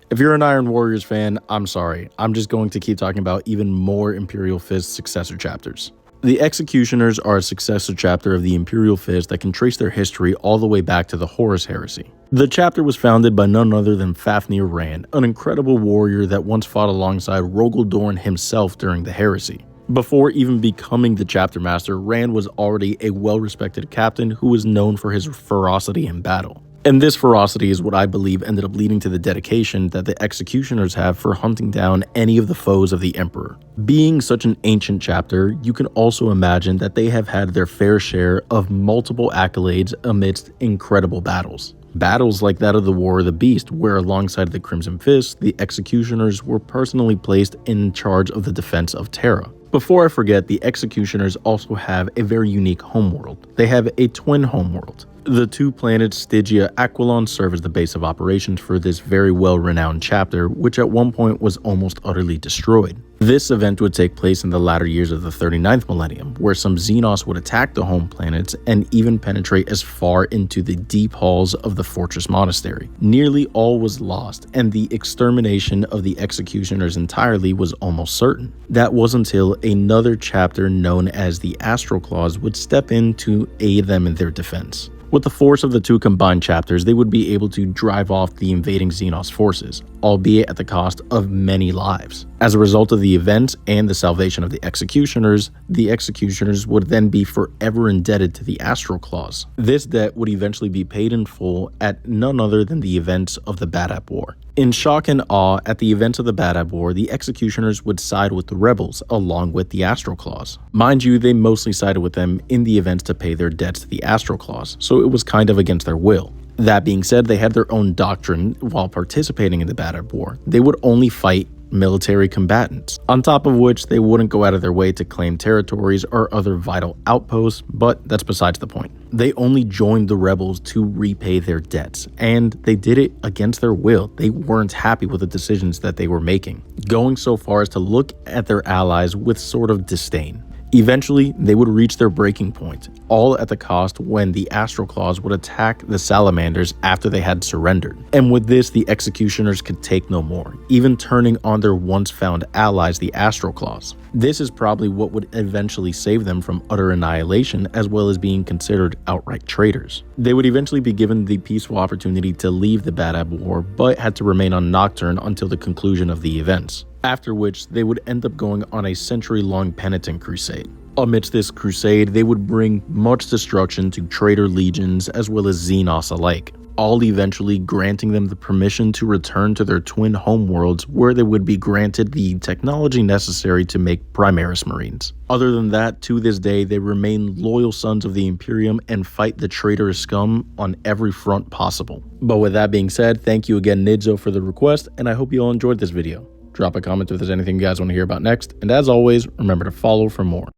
If you're an Iron Warriors fan, I'm sorry. I'm just going to keep talking about even more Imperial Fist successor chapters. The Executioners are a successor chapter of the Imperial Fist that can trace their history all the way back to the Horus Heresy. The chapter was founded by none other than Fafnir Rand, an incredible warrior that once fought alongside Rogal Dorn himself during the Heresy. Before even becoming the chapter master, Rand was already a well-respected captain who was known for his ferocity in battle. And this ferocity is what I believe ended up leading to the dedication that the Executioners have for hunting down any of the foes of the Emperor. Being such an ancient chapter, you can also imagine that they have had their fair share of multiple accolades amidst incredible battles. Battles like that of the War of the Beast, where alongside the Crimson Fist, the Executioners were personally placed in charge of the defense of Terra. Before I forget, the Executioners also have a very unique homeworld. They have a twin homeworld. The two planets Stygia Aquilon serve as the base of operations for this very well-renowned chapter, which at one point was almost utterly destroyed. This event would take place in the latter years of the 39th millennium, where some Xenos would attack the home planets and even penetrate as far into the deep halls of the Fortress Monastery. Nearly all was lost, and the extermination of the Executioners entirely was almost certain. That was until another chapter known as the Astral Claws would step in to aid them in their defense. With the force of the two combined chapters, they would be able to drive off the invading Xenos forces, albeit at the cost of many lives. As a result of the events and the salvation of the Executioners would then be forever indebted to the Astral Claws. This debt would eventually be paid in full at none other than the events of the Badab War. In shock and awe at the events of the Badab War, the Executioners would side with the rebels, along with the Astral Claws. Mind you, they mostly sided with them in the events to pay their debts to the Astral Claws, so it was kind of against their will. That being said, they had their own doctrine while participating in the Badab War. They would only fight military combatants, on top of which they wouldn't go out of their way to claim territories or other vital outposts, but that's besides the point. They only joined the rebels to repay their debts, and they did it against their will. They weren't happy with the decisions that they were making, going so far as to look at their allies with sort of disdain. Eventually, they would reach their breaking point, all at the cost when the Astral Claws would attack the Salamanders after they had surrendered. And with this, the Executioners could take no more, even turning on their once found allies, the Astral Claws. This is probably what would eventually save them from utter annihilation, as well as being considered outright traitors. They would eventually be given the peaceful opportunity to leave the Badab War, but had to remain on Nocturne until the conclusion of the events, after which they would end up going on a century-long penitent crusade. Amidst this crusade, they would bring much destruction to traitor legions as well as Xenos alike, all eventually granting them the permission to return to their twin homeworlds, where they would be granted the technology necessary to make Primaris Marines. Other than that, to this day, they remain loyal sons of the Imperium and fight the traitorous scum on every front possible. But with that being said, thank you again Nidzo for the request, and I hope you all enjoyed this video. Drop a comment if there's anything you guys want to hear about next, and as always, remember to follow for more.